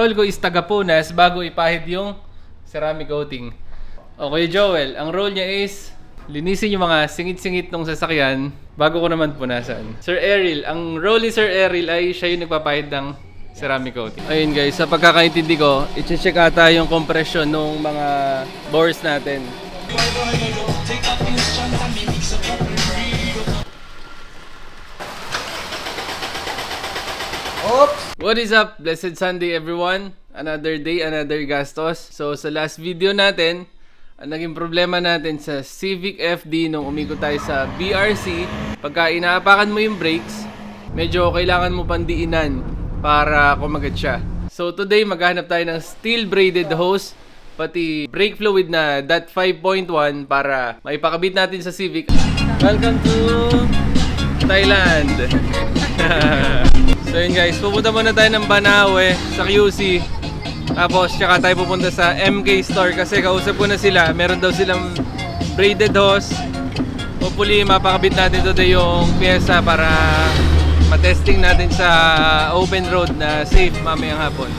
role ko is taga-punas bago ipahid yung ceramic coating. Okay, Joel, ang role niya is linisin yung mga singit-singit ng sasakyan bago ko naman punasan. Sir Errol, ang role ni Sir Errol ay siya yung nagpapahid ng ceramic coating. Ayun guys, sa pagkakaintindi ko, i-check ata yung compression ng mga bores natin. Oops! What is up? Blessed Sunday everyone. Another day, another gastos. So sa last video natin, ang naging problema natin sa Civic FD nung umikot tayo sa BRC, pagka inaapakan mo yung brakes, medyo kailangan mo pandiinan para kumagat siya. So today maghahanap tayo ng steel braided hose, pati brake fluid na .5.1 para maipakabit natin sa Civic. Welcome to Thailand! So yun guys, pupunta muna tayo ng Banawe sa QC. Tapos tsaka tayo pupunta sa MK Store kasi kausap ko na sila. Meron daw silang braided hose. Hopefully mapakabit natin today yung pyesa para matesting natin sa open road na safe mamayang hapon.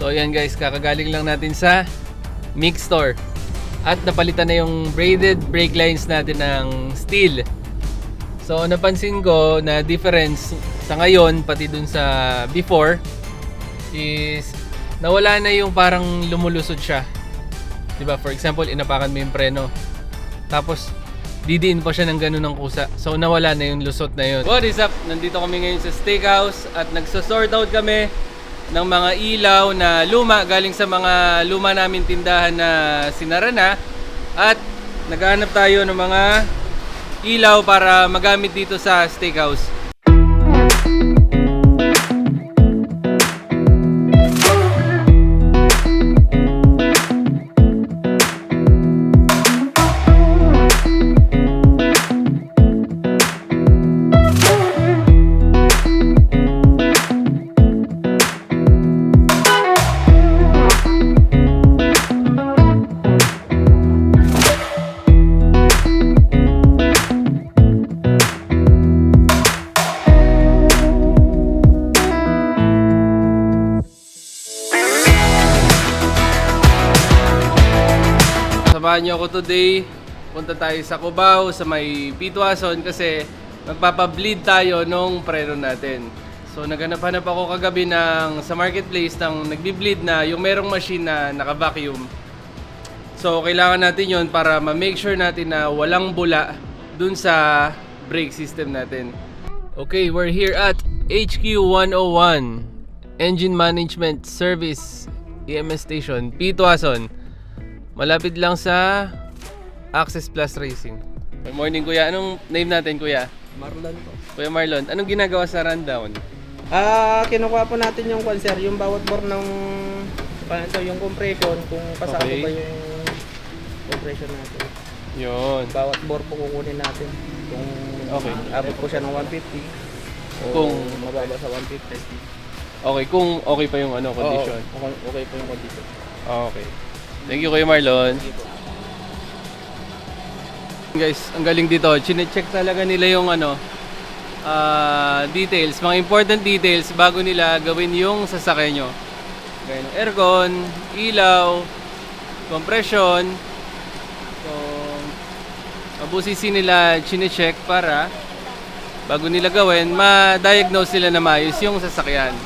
So yan guys, kakagaling lang natin sa Mix Store. At napalitan na yung braided brake lines natin ng steel. So napansin ko na difference sa ngayon pati dun sa before is nawala na yung parang lumulusot siya. Diba? For example, inapakan mo yung preno. Tapos didiin pa siya ng ganun ng kusa. So nawala na yung lusot na yun. What is up? Nandito kami ngayon sa steakhouse at nagsasort out kami ng mga ilaw na luma galing sa mga luma namin tindahan na sinara na, at naghahanap tayo ng mga ilaw para magamit dito sa steakhouse. Samahan niyo ako today. Punta tayo sa Cubao, sa may Pitwason kasi magpapa-bleed tayo nung preno natin. So naghanap-hanap ako kagabi sa marketplace ng nagbi-bleed na yung merong machine na naka-vacuum. So kailangan natin yon para ma-make sure natin na walang bula dun sa brake system natin. Okay, we're here at HQ 101 Engine Management Service EMS Station, Pitwason. Malapit lang sa Access Plus Racing. Good morning kuya. Anong name natin kuya? Marlon po. Kuya Marlon, anong ginagawa sa rundown? Kinukuha po natin yung sir, yung bawat bore ng yung compression, kung kasama Okay. ba yung compression natin. Yun. Bawat bore po kukunin natin. Kung Okay. abot po siya ng 150 o Kung mababa sa 150. okay, kung okay pa yung condition. Oo, okay po yung condition. Okay. Thank you Kuya Marlon. Guys, ang galing dito. Chine-check talaga nila yung details, mga important details bago nila gawin yung sasakyan nyo. Gaya ng aircon, ilaw, compression. So, mabusisi nila chine-check para bago nila gawin, ma-diagnose nila na maayos yung sasakyan.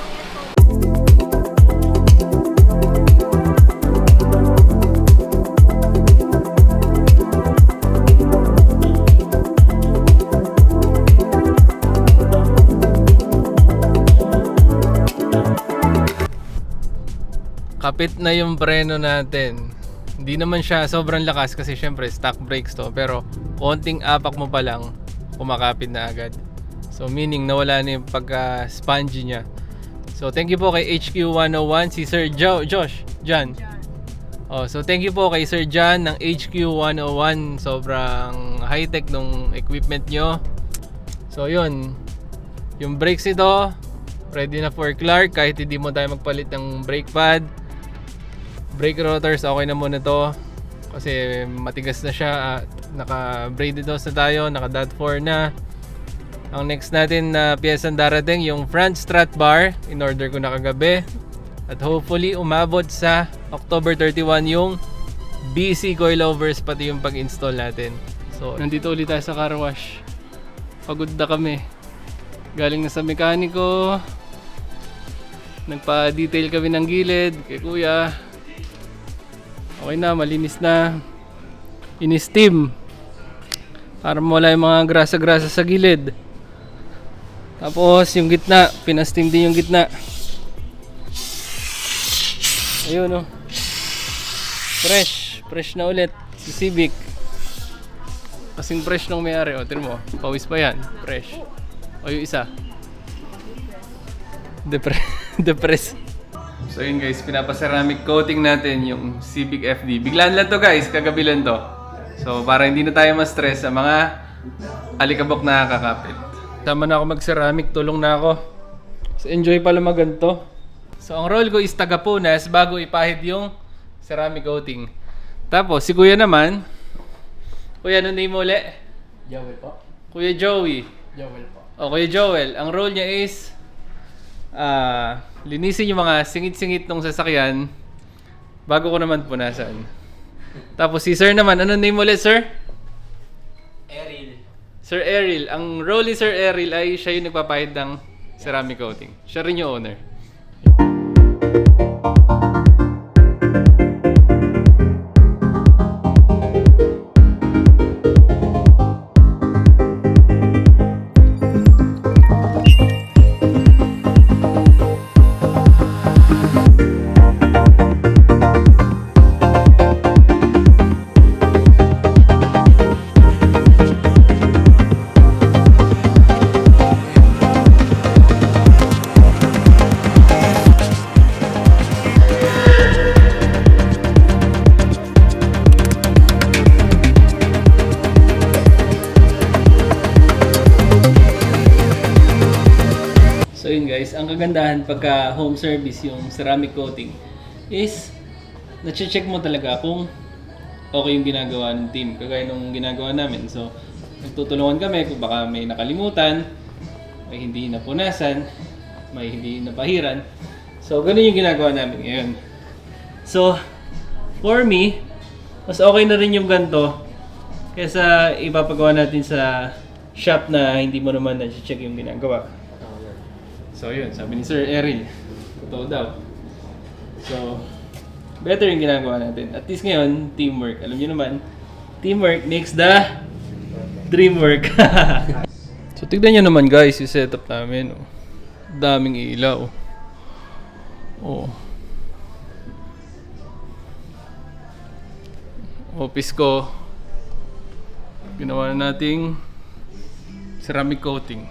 Kapit na yung preno natin. Hindi naman siya sobrang lakas kasi syempre stock brakes to, pero konting apak mo pa lang kumakapit na agad. So meaning nawala na yung pagka-spongy niya. So thank you po kay HQ101, si Sir John. So thank you po kay Sir John ng HQ101. Sobrang high-tech nung equipment nyo. So yun, yung brakes ito, ready na for Clark kahit hindi mo tayo magpalit ng brake pad. Brake rotors, okay na muna to kasi matigas na siya. Naka-braided nose na tayo, naka-DAT4 na. Ang next natin na piyesang darating, yung front strut bar. In-order ko na kagabi. At hopefully umabot sa October 31 yung BC coilovers, pati yung pag-install natin. So nandito ulit tayo sa car wash. Pagod na kami. Galing na sa mekaniko. Nagpa-detail kami ng gilid kay kuya. Okay na, malinis na. In-steam para mawala yung mga grasa-grasa sa gilid. Tapos yung gitna, pina-steam din yung gitna. Ayun, oh. Fresh na ulit si Civic. Kasing fresh nung may-ari, oh, tignan mo, pawis pa yan, fresh. O yung isa, depress. So yun guys, pinapaceramic coating natin yung Civic FD. Biglaan lang to guys, kagabi lang to. So para hindi na tayo ma-stress sa mga alikabok na kakapit. Tama na ako mag-ceramic, tulong na ako. So enjoy pala maganto. So ang role ko is taga-punas bago ipahid yung ceramic coating. Tapos si kuya naman, kuya ano name mo ulit? Joel po. Kuya Joey. Joel po. O kuya Joel, ang role niya is linisin yung mga singit-singit ng sasakyan bago ko naman punasan. Tapos si sir naman, ano name ulit sir? Eril. Sir Eril. Ang role ni Sir Eril ay siya yung nagpapahid ng ceramic coating. Siya rin yung owner. So yun guys, ang kagandahan pagka home service yung ceramic coating is na-check mo talaga kung okay yung ginagawa ng team, kagaya nung ginagawa namin. So nagtutulungan kami kung baka may nakalimutan, may hindi napunasan, may hindi napahiran. So ganun yung ginagawa namin ngayon. So for me, mas okay na rin yung ganito kaysa ipapagawa natin sa shop na hindi mo naman na-check yung ginagawa. So yun, sabi ni Sir Eril, totoo daw. So, better yung ginagawa natin. At least ngayon, teamwork. Alam niyo naman, teamwork makes the dream work. So tignan niyo naman guys, yung setup namin. Oh. Daming ilaw. Oh. Office ko, ginawa na nating ceramic coating.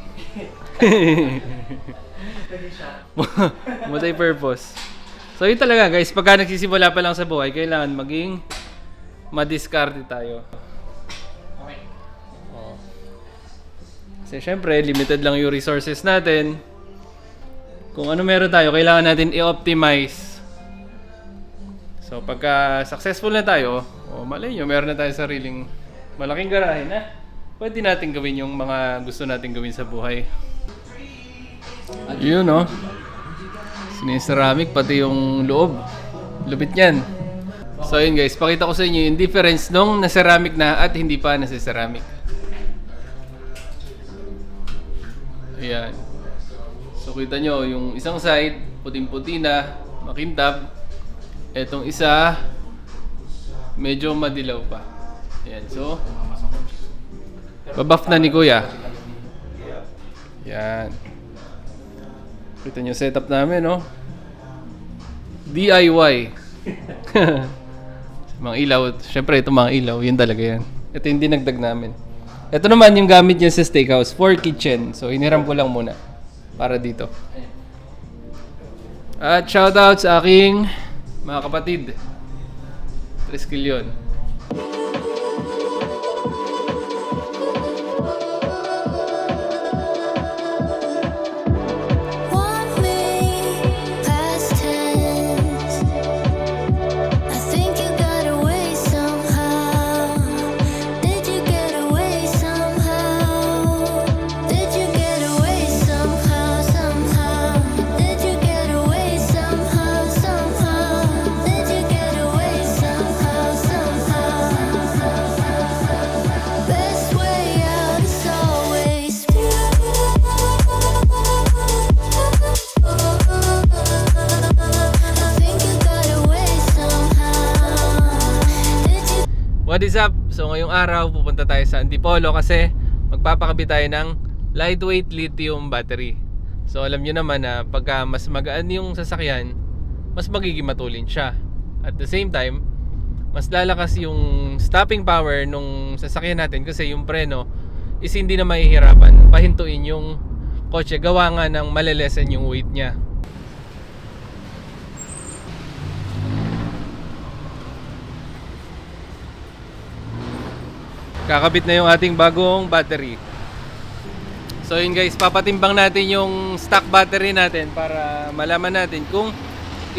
Multi-purpose. So yun talaga guys, pagka nagsisimula pa lang sa buhay, kailangan maging madiskarte tayo. Okay. Kasi syempre, limited lang yung resources natin. Kung ano meron tayo, kailangan natin i-optimize. So pagka successful na tayo, malay nyo, meron na tayo sariling malaking garahe na pwede natin gawin yung mga gusto natin gawin sa buhay. Yun no, siniceramic pati yung loob. Lupit yan. So yun guys, pakita ko sa inyo yung difference nung na-ceramic na at hindi pa nasa-ceramic. Ayan. So kita nyo, yung isang side, puting-puti na, makintab. Etong isa, medyo madilaw pa. Ayan, so babuff na ni Kuya. Yan. Kita nyo setup namin, no? DIY. Mga ilaw. Siyempre, ito mga ilaw. Yun talaga yan. Ito yung dinagdag namin. Ito naman yung gamit niya sa steakhouse for kitchen. So, hiniram ko lang muna para dito. At shoutout sa aking mga kapatid. Triskelion. Want me past tense. I think you got away somehow. Did you get away somehow? Did you get away somehow, somehow? Did you get away somehow, somehow? Did you get away somehow, somehow? Best way out is always I think you got away somehow. Did you What is up? So ngayong araw pupunta tayo sa Antipolo kasi magpapakabit tayo ng lightweight lithium battery. So alam nyo naman na pagka mas magaan yung sasakyan, mas magiging matulin siya. At the same time, mas lalakas yung stopping power nung sasakyan natin kasi yung preno is hindi na mahihirapan pahintuin yung kotse gawa nga ng malelesen yung weight niya. Kakabit na yung ating bagong battery. So yun guys, papatimbang natin yung stock battery natin para malaman natin kung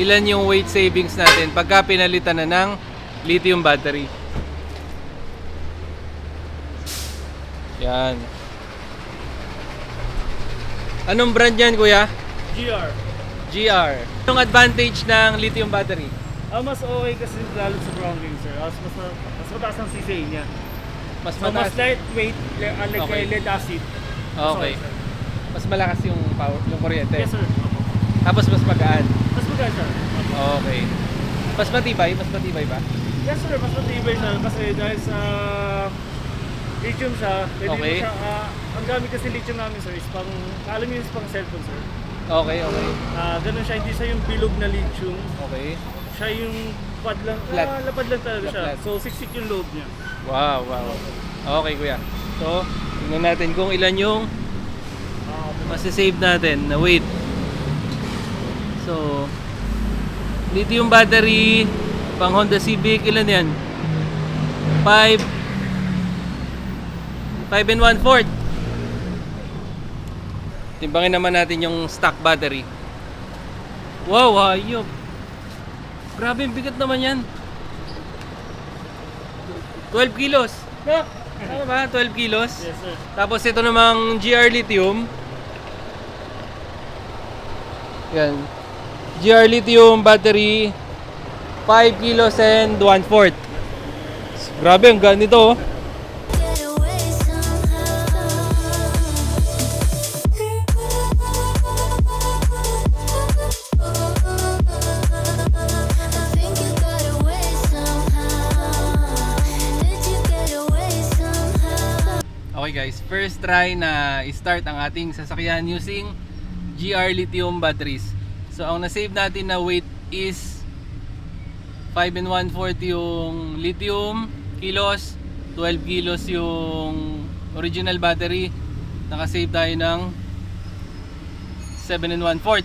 ilan yung weight savings natin pagka pinalitan na ng lithium battery. Yan. Anong brand yan, kuya? GR. GR. Anong advantage ng lithium battery? Mas okay kasi lalo sa grounding, sir. Mas mataas ang CCA niya. Mas So, mas mataas. lightweight, unlike Okay. lead acid. Okay. Sorry, sir. Mas malakas yung power, yung kuryente. Yes, sir. Opo. Tapos mas magaan. Mas maganda, sir. Opo. Okay. Mas matibay ba? Yes, sir. Mas matibay siya kasi dahil sa lithium siya. Pwede Okay. mo siya, ang gamit kasi lithium namin, sir, is pang, alam niyo yung pang cellphone, sir. Okay. Ganun siya, hindi siya yung bilog na lithium. Okay. Siya yung pad lang, Flat. lapad lang talaga siya. Flat. So, siksik yung load niya. Wow. Okay, kuya. So, tingnan natin kung ilan yung masisave natin na weight. So, lithium battery pang Honda Civic, ilan yan? 5 and 1/4. Timbangin naman natin yung stock battery. Wow, hayop. Grabe, ang bigat naman yan. 12 kilos. No? Ano ba? 12 kilos? Yes, sir. Tapos ito namang GR Lithium. Yan. GR Lithium battery 5 kilos and 1/4. Grabe, ang gaan nito. Oh. get away somehow? I think you got away somehow. Did you get away somehow? Okay guys, first try na i-start ang ating sasakyan using GR Lithium batteries. So ang na-save natin na weight is 5 and 1/4 yung lithium kilos, 12 kilos yung original battery. Naka-save tayo ng 7 and 1/4.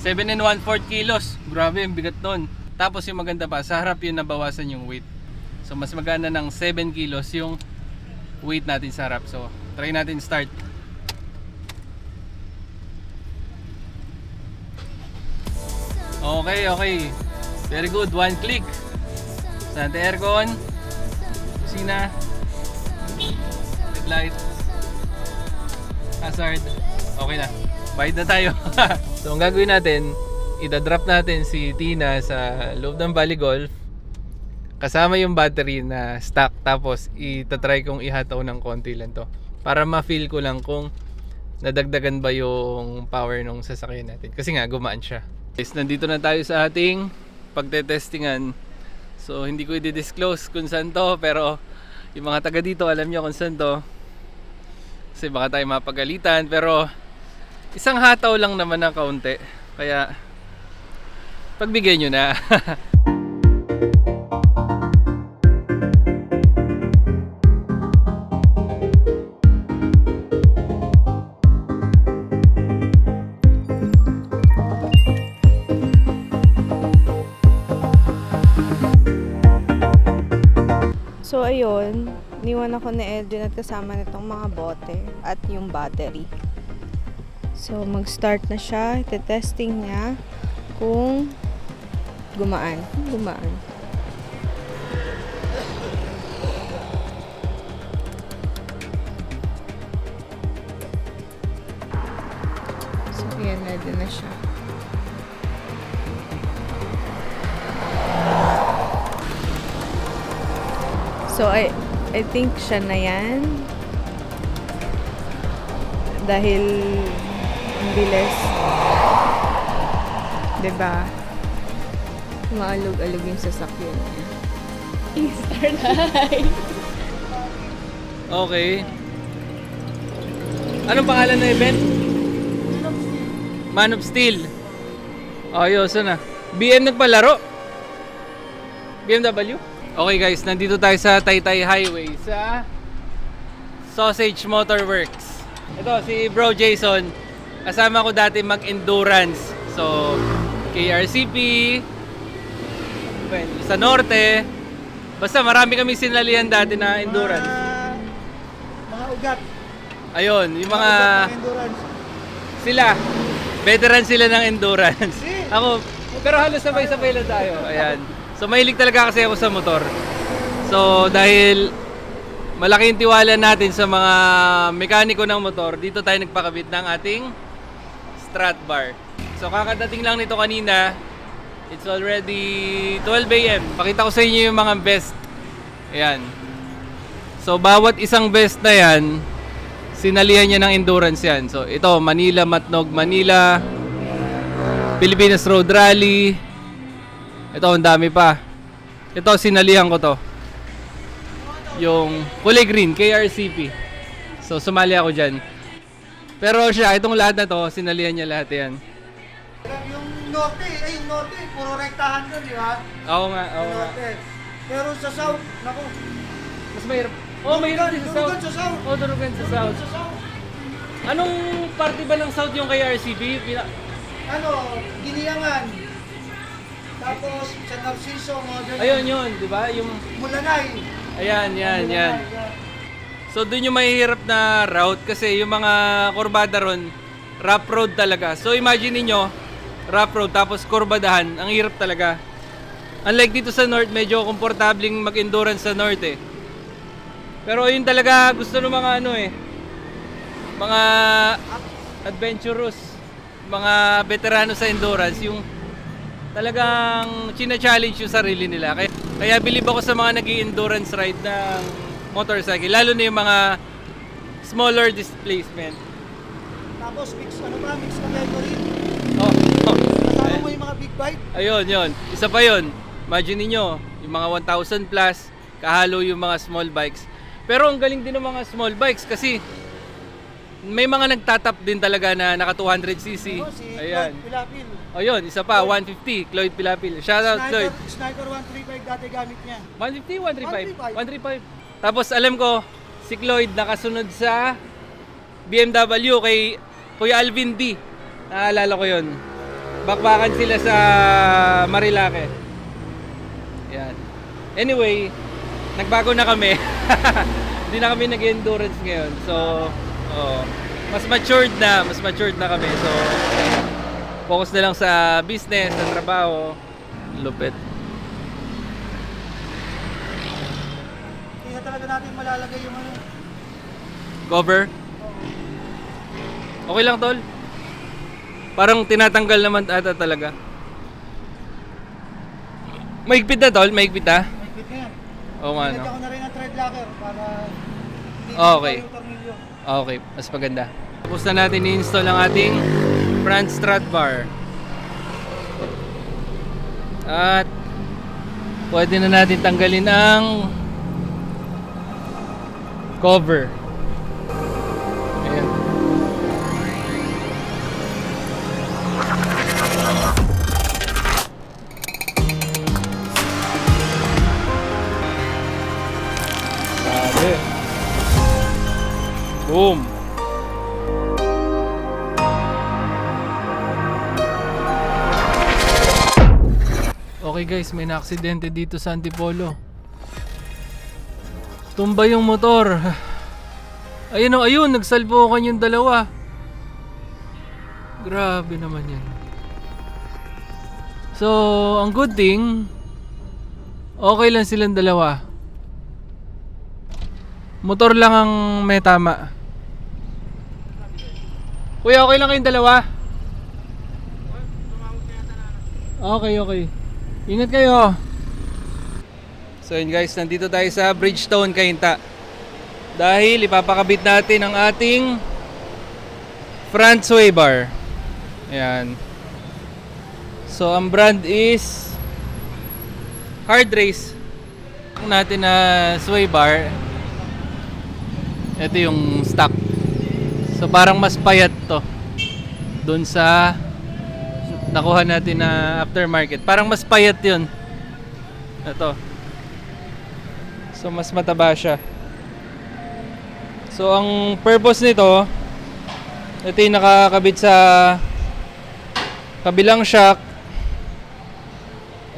7 and 1/4 kilos. Grabe, ang bigat nun. Tapos yung maganda pa, sa harap yun nabawasan yung weight. So mas magana ng 7 kilos yung weight natin sa harap. So try natin start. Okay. Very good. One click. Sante aircon. Kusina. Headlight. Hazard. Okay na. Bayad na tayo. So ang gagawin natin, idadrop natin si Tina sa loob ng Valley Golf kasama yung battery na stock, tapos itatry kong ihataw ng konti lang to para ma-feel ko lang kung nadagdagan ba yung power ng sasakyan natin kasi nga gumaan siya. Guys, nandito na tayo sa ating pagtetestingan. So hindi ko i-disclose kung saan to, pero yung mga taga dito alam nyo kung saan to kasi baka tayo mapagalitan, pero isang hataw lang naman ng kaunti, kaya pagbigyan nyo na. ayun, niwan ako ni Eldrin at kasama nitong mga bote at yung battery. So, mag-start na siya. Ite-testing niya kung gumaan. Gumaan. So, yan, ready na siya. So, I think siya na yan. Dahil ang bilis. Diba? Maalog-alog yung sasakyan niya. Okay. Anong pangalan ng event? Man of Steel. Ayos na. BM nagpalaro? BMW? Okay guys, nandito tayo sa Taytay Highway sa Sausage Motor Works. Ito si Bro Jason. Kasama ko dati mag-endurance. So, KRCP, sa Norte. Basta marami kami sinalihan dati na endurance. Mga ugat. Ayun, yung mga Endurance. sila. Veteran sila ng endurance. Ako, pero halos sabay-sabay lang tayo. Ayan. So mahilig talaga kasi ako sa motor. So dahil malaki yung tiwala natin sa mga mekaniko ng motor, dito tayo nagpakabit ng ating strut bar. So kakadating lang nito kanina. It's already 12 AM. Pakita ko sa inyo yung mga best. Ayan. So bawat isang best na yan, sinalihan niya ng endurance yan. So ito, Manila, Matnog, Manila, Pilipinas Road Rally. Ito, ang dami pa. Ito, sinalihan ko to. Yung kulay green, KRCP. So, sumali ako dyan. Pero siya, itong lahat na to, sinalihan niya lahat yan. Yung norte, yung norte, puro rektahan doon, di ba? Oo nga, oo nga. Norte. Pero sa south, naku, Mas mahirap. Oh, mahirap din sa durugan South. sa south. Oh, durugan sa South. Sa south. Anong party ba ng South yung KRCP? Giniangan. Tapos, sa Narciso, mga ganyan. Ayun yun, di ba? Yung, Mulanay. ayan, yan, Mulanay, yan. So doon yung mahihirap na route kasi yung mga kurbada ron, rough road talaga. So imagine niyo, rough road tapos kurbadahan, ang hirap talaga. Unlike dito sa north, medyo komportabling mag-endurance sa north eh. Pero yun talaga gusto ng mga mga adventurous, mga veterano sa endurance, yung talagang china-challenge yung sarili nila. Kaya believe ako sa mga nag-i-endurance ride ng motorcycle, lalo na yung mga smaller displacement. Tapos, mix category. Oh. Kasama mo yung mga big bike. Ayun, yun. Isa pa yun. Imagine niyo, yung mga 1,000 plus, kahalo yung mga small bikes. Pero ang galing din ng mga small bikes kasi may mga nagtatap din talaga na naka 200cc. Si Ayan. Lloyd Pilapil. Ayun, isa pa, 150, Cloyd Pilapil. Shout out, Cloyd. Sniper 135 dati gamit niya. 150, 135. 135. Tapos alam ko, si Cloyd nakasunod sa BMW kay Kuya Alvin D. Naalala ko yun. Bakbakan sila sa Marilake. Yan. Anyway, nagbago na kami. Hindi na kami nag-endurance ngayon. So, mas matured na kami. So, focus na lang sa business, sa trabaho. Lupit. Kaya talaga natin malalagay yung Cover. Okay lang, tol. Parang tinatanggal naman ata talaga. Mahigpit na, tol. Mahigpit na. mahigpit na yan. Oo nga, no. Nilagyan ko na rin ang thread locker para hindi Okay. yung tornilyo. Okay, mas maganda. Tapos na natin i-install ang ating front strut bar. At pwede na natin tanggalin ang cover. Ayan. Grabe. Boom. Okay guys, may na-aksidente dito sa Antipolo. Tumba yung motor. Ayun o, ayun, nagsalpukan yung dalawa. Grabe naman yan. So, ang good thing, okay lang silang dalawa. Motor lang ang may tama. Kuya, okay lang kayong dalawa? Okay. Ingat kayo. So yun guys, nandito tayo sa Bridgestone, Cainta. Dahil ipapakabit natin ang ating front sway bar. Ayan. So ang brand is Hard Race. Ang natin na sway bar, ito yung stock. So parang mas payat to doon sa nakuha natin na aftermarket. Parang mas payat yun. Ito. So mas mataba siya. So ang purpose nito, ito yung nakakabit sa kabilang shock.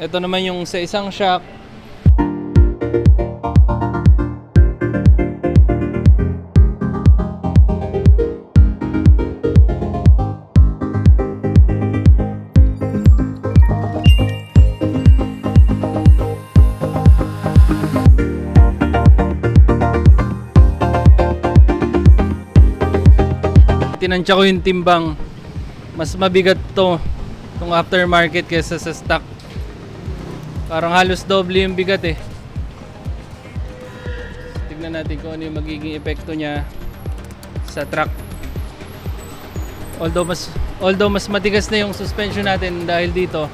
Ito naman yung sa isang shock. Tinansya ko yung timbang, mas mabigat to itong aftermarket kaysa sa stock. Parang halos doble yung bigat eh. Tignan natin kung ano yung magiging epekto niya sa truck. Although mas matigas na yung suspension natin dahil dito,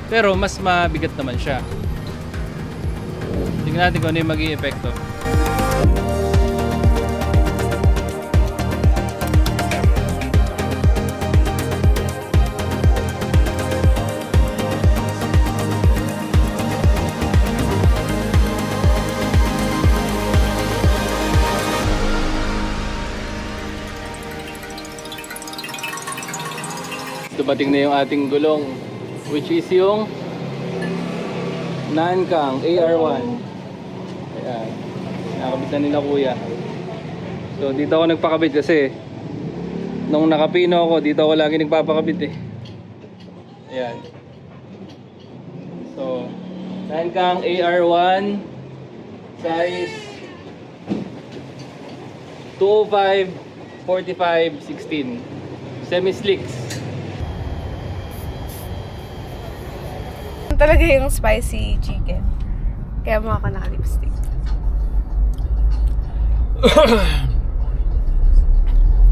pero mas mabigat naman siya. Tignan natin kung ano yung magiging epekto. Dumating na yung ating gulong, which is yung Nankang AR1. Ayan, nakakabit na nila kuya. So dito ako nagpakabit kasi nung nakapino ako, dito ako lagi nagpapakabit eh. Ayan. So Nankang AR1 size 205 45 16 semi-slicks. Talaga yung spicy chicken. Kaya mo ako naka-lipstick.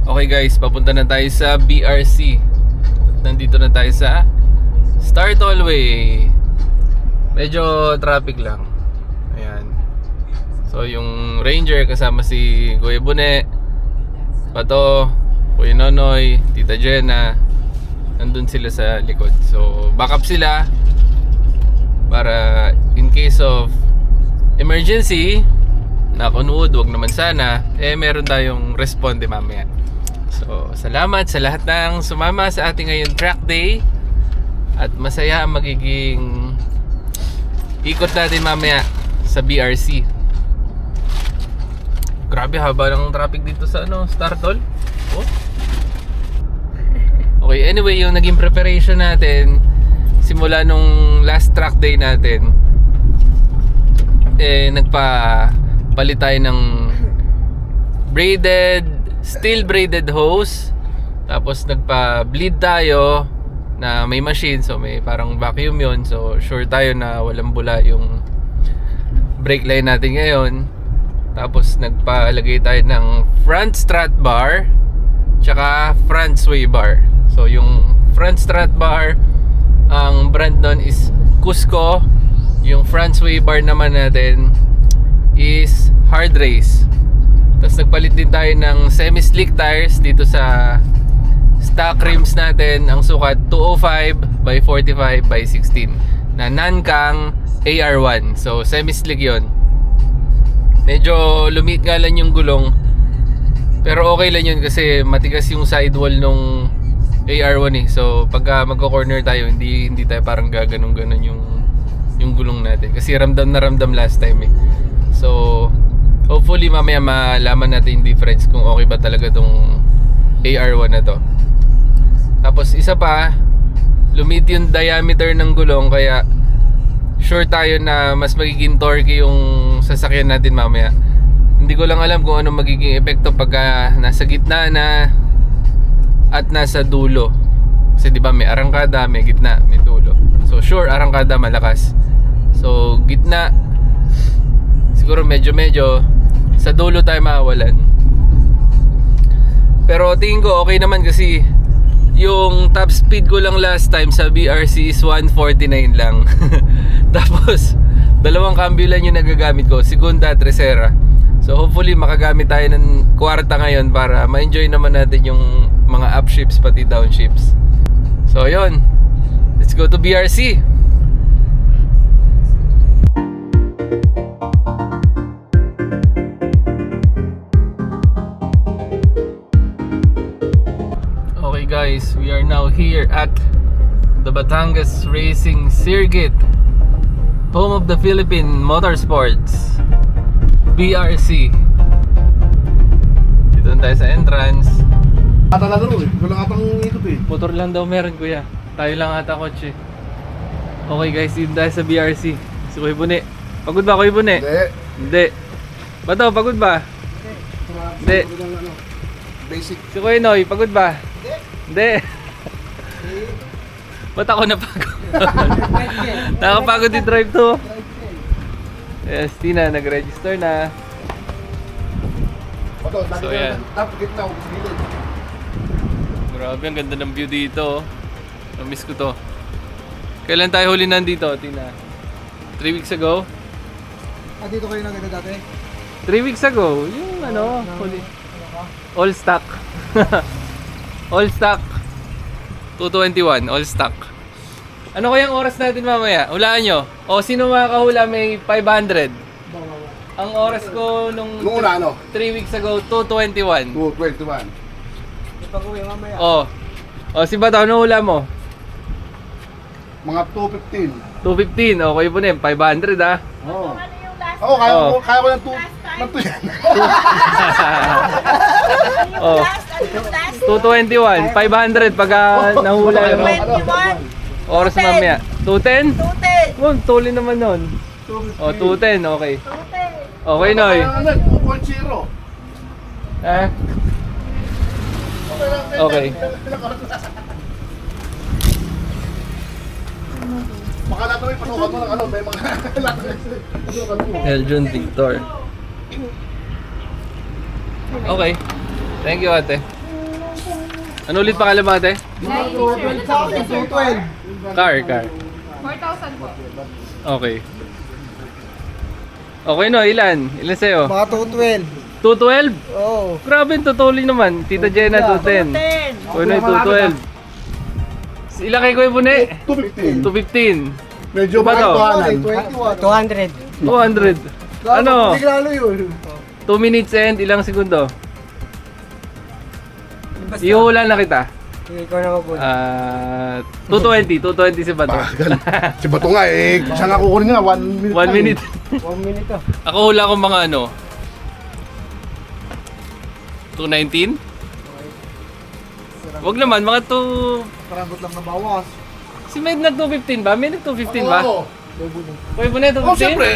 Okay guys, papunta na tayo sa BRC. Nandito na tayo sa Star Tollway. Medyo traffic lang. Ayan. So yung Ranger kasama si Kuya Bune, Pato, Kuya Nonoy, Tita Jenna, nandun sila sa likod. So backup sila para in case of emergency, knock on wood, wag naman sana, meron tayong responde mamaya. So salamat sa lahat ng sumama sa ating ngayon track day, at masaya ang magiging ikot natin mamaya sa BRC. Grabe haba ng traffic dito sa Star Toll. Oh. Okay, anyway, yung naging preparation natin simula nung last track day natin, nagpapalit tayo ng steel braided hose, tapos nagpa-bleed tayo na may machine, so may parang vacuum yun, so sure tayo na walang bula yung brake line natin ngayon. Tapos nagpalagay tayo ng front strut bar tsaka front sway bar. So yung front strut bar, ang brand nun is Cusco. Yung front sway bar naman natin is Hard Race. Tapos nagpalit din tayo ng semi-slick tires dito sa stock rims natin. Ang sukat 205 by 45 by 16 na Nankang AR1. So semi-slick yon. Medyo lumit nga lang yung gulong, pero okay lang yun kasi matigas yung sidewall nung AR1 eh. So pagka magko-corner tayo, hindi tayo parang gaganong-ganon yung gulong natin kasi ramdam na ramdam last time eh. So Hopefully mamaya malaman natin yung difference kung okay ba talaga tong AR1 na to. Tapos isa pa, lumit yung diameter ng gulong, kaya sure tayo na mas magiging torque yung sasakyan natin mamaya. Hindi ko lang alam kung ano magiging epekto pagka nasa gitna na at nasa dulo. Kasi di ba may arangkada, may gitna, may dulo. So sure, arangkada malakas. So gitna siguro medyo sa dulo tayo mawalan. Pero tingin ko okay naman kasi yung top speed ko lang last time sa BRC is 149 lang. Tapos dalawang cambio lang yung nagagamit ko, segunda, tercera. So hopefully makagamit tayo ng kwarta ngayon para ma-enjoy naman natin yung mga upshifts pati downshifts. So yun, let's go to BRC. Okay guys, we are now here at the Batangas Racing Circuit, home of the Philippine Motorsports, BRC. Dito tayo sa entrance. Ata na laro eh. Wala atang ikot eh. Motor lang daw meron kuya. Tayo lang ata kotse. Okay guys, dito tayo sa BRC. Si Kuya Bune. Pagod ba Kuya Bune? Hindi. Hindi. Bato, pagod ba? Hindi. Basic. Si Kuya Noy, pagod ba? Hindi. Ba't ako napagod? Nakapagod yung drive to. Yes, Tina, nag-register na. Bato, lagi So, na yan. dapat gitna o gilid. Grabe, ang ganda ng view dito. Na-miss ko to. Kailan tayo huli nandito, Tina? 3 weeks ago? Ah, dito kayo naganda dati? 3 weeks ago, yung ano, huli. All stock. All stock. 221, all stock. Ano kayang oras natin mamaya? Hulaan nyo. O sino makakahula may 500? Ang oras ko nung Nung una ano? 3 weeks ago, 221. 221. O. O si Bato, ano hula mo? Mga 215. 215. Okay po na 500 ah. Oo. Oo, kaya Oo. ko kaya ko ng 2 yan. O. 221. 500 pagka nahula yung oras mamaya. 210? 210. Oh, tuli naman nun. O, 210. Okay. Okay, Noy. Ano, 2.0. Ha? Okay. Baka lahat may pasukan mo ng ano, may mga pasukan mo. Eljon Victor. Okay. Thank you, ate. Ano ulit pangalan mo, ate? 212. Car. 4,000 po. Okay. Okay, no, ilan? Ilan sa'yo? Mga 212. 212? Oo. Grabe, tutuloy naman. Tita Jenna, 210. Kuya, 212. Ilan kay Kuya Bune? 215. 215. Medyo Ba to? makatohanan. 200. 200. Ano? Lalo yun. 2 minutes and ilang segundo? Ihula na kita. Ikaw na po. 220 si Bato. Si Bato nga eh, siya nga kukunin nga, 1 minute. 1 minute. 1 minute to. Ako hula ko mga ano? 219? Wag naman, mga 2... Paragot lang na bawas. Si Med nag 215 ba? May nag 215 ba? Oo. Kuya Bune, 215? Oh, siyempre.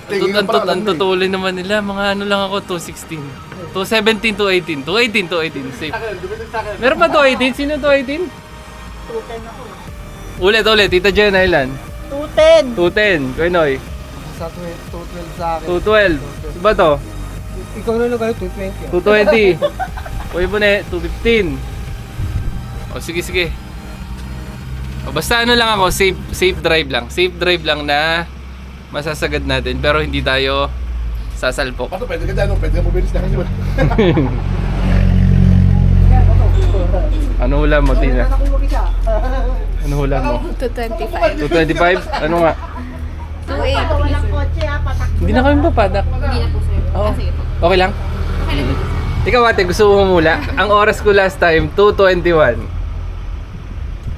Tingin Ang pa lang ano eh. tutuloy naman nila, mga ano lang ako, 216. 217, 218. 218, safe. Meron pa 218? Sino 218? 210 ako. Ulit, Tita Jenna, ilan? 210. 210, Kuya Noy. Sa 212 sa akin. 212. Iba to? Ikaw na lang kayo, 220. 220. Kuya Bune, 215. O sige. O, basta ano lang ako, safe drive lang. Safe drive lang na masasagad natin pero hindi tayo sasalpok. Bato, pwede ka dyan, pwede ka pumilis na kasi. Ano hula mo, Tina? Ano hula mo? 225. 225? Ano nga? 280. Hindi na kami papadak. Hindi na po, sir. Oo. Sige po. Okay lang? Ikaw ate, gusto mo mula? Ang oras ko last time, 221.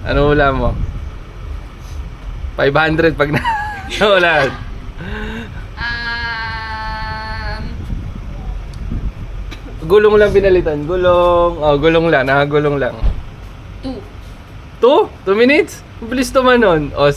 Ano hula mo? 500 pag na... Wala. Gulong lang pinalitan. Gulong. Oh, gulong lang. Nakagulong lang. 2 minutes? Bilis naman nun. Oh,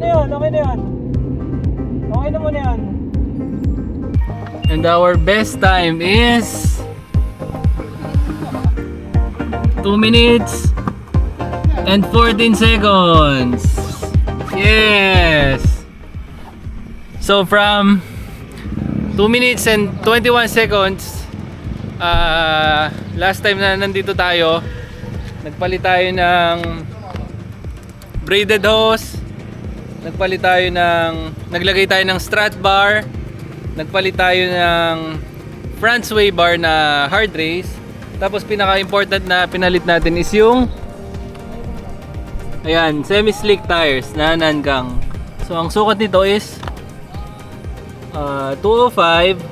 na yun, okay na yun. Okay na muna yan. And our best time is 2 minutes and 14 seconds. Yes. So from 2 minutes and 21 seconds, last time na nandito tayo, nagpalit tayo ng braided hose, naglagay tayo ng strut bar, nagpalit tayo ng front sway bar na hard race. Tapos pinaka-important na pinalit natin is yung ayan, semi-slick tires na Nankang. So ang sukat nito is 205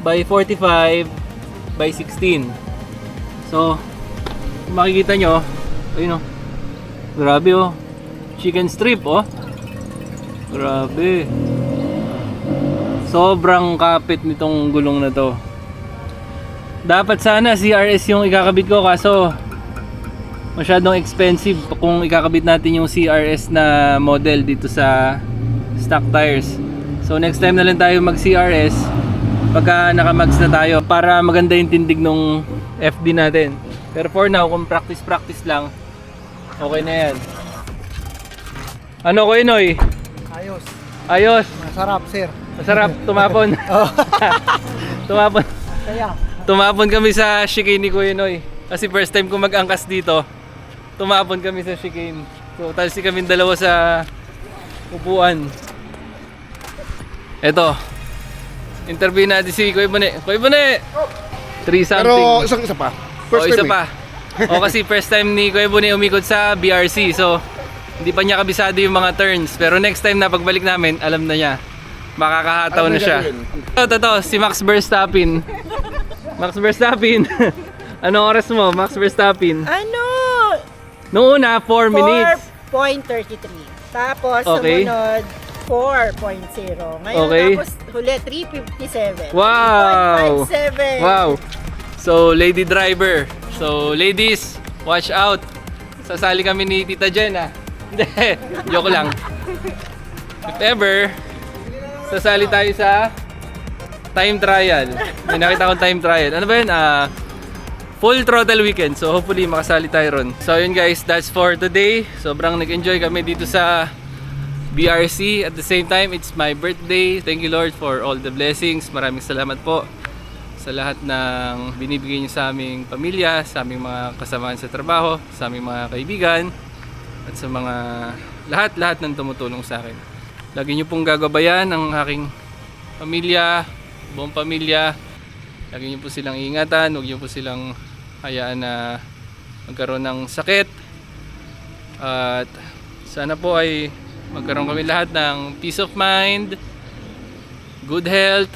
by 45 by 16. So kung makikita nyo, ayun o, grabe o, chicken strip o, grabe, sobrang kapit nitong gulong na to. Dapat sana CRS yung ikakabit ko, kaso masyadong expensive kung ikakabit natin yung CRS na model dito sa stock tires. So next time na lang tayo mag CRS pagka nakamags na tayo, para maganda yung tindig nung FD natin. Pero for now, kung practice lang, okay na yan. Ano ko Inoy? Ayos. Ayos. Masarap, sir. Masarap, tumapon. Tumapon. Kaya. Tumapon kami sa chicane ni Kuya Noy. Kasi first time ko mag-angkas dito. Tumapon kami sa chicane. So talsi kami dalawa sa upuan. Eto. Interview natin si Kuya Bune. Kuya Bune! 3 something. Pero isa pa. First Isa time pa. O kasi first time ni Kuya Bune umikot sa BRC. So hindi pa niya kabisado yung mga turns. Pero next time na pagbalik namin, alam na niya. Makakahataw Alam na na siya. gagawin. Ito, si Max Verstappen. Max Verstappen. Anong oras mo, Max Verstappen? Ano? Noong una, 4 minutes. 4.33. Tapos, Okay. sumunod, 4.0. Ngayon, Okay. tapos huli, 3.57. Wow! 3.57. Wow! So, lady driver. So, ladies, watch out. Sasali kami ni Tita Jen, ah. Hindi, joke lang. If ever, sasali tayo sa time trial. May nakita kong time trial. Ano ba yun? Full throttle weekend. So hopefully makasali tayo ron. So yun guys, that's for today. Sobrang nag-enjoy kami dito sa BRC. At the same time, it's my birthday. Thank you Lord for all the blessings. Maraming salamat po sa lahat ng binibigay niyo sa aming pamilya, sa aming mga kasamahan sa trabaho, sa aming mga kaibigan, at sa mga lahat-lahat ng tumutulong sa akin. Lagi niyo pong gagabayan ang aking pamilya, buong pamilya. Lagi niyo po silang ingatan, huwag niyo po silang hayaan na magkaroon ng sakit. At sana po ay magkaroon kami lahat ng peace of mind, good health,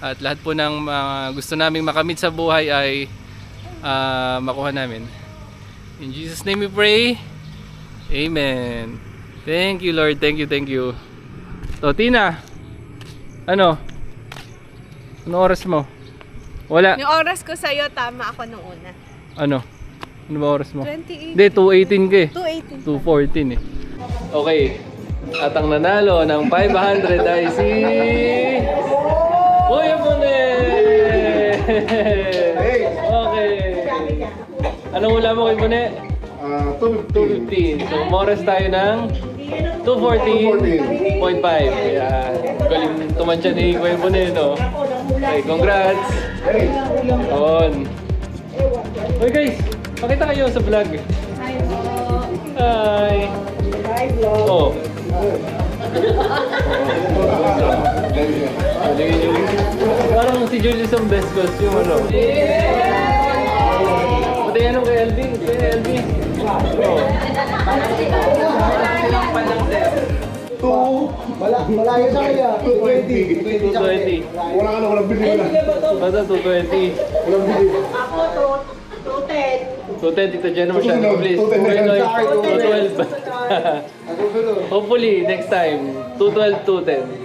at lahat po ng mga gusto naming makamit sa buhay ay makuha namin. In Jesus' name we pray. Amen. Thank you Lord, thank you. So Tina, ano? Anong oras mo? Wala. Yung oras ko sa'yo, tama ako nung una. Ano? Ano ba oras mo? 28. Hindi, 2:18 ka eh. 2:14 2:18. eh. Okay. At ang nanalo ng 500 ay si... Kuya Bune! Okay. Anong hula mo kay Bune? 2:15. So, umoras tayo ng 2:14.5. Kaya, galing tumansya ni Kuya Bune, no? Okay, congrats! On. Hoy guys, pakita kayo sa vlog. Hi! Oh. Parang si Julius ang best costume, ano? Pati yan kay Elvin. Kay Elvin. Oh. Malayo sa kaya. 220. 220. Wala ka na, walang bili na. Basta 220. Walang bili. Ako, 210. 210, Tito Jen naman siya. Please. 212. Hopefully, next time. 212, 210.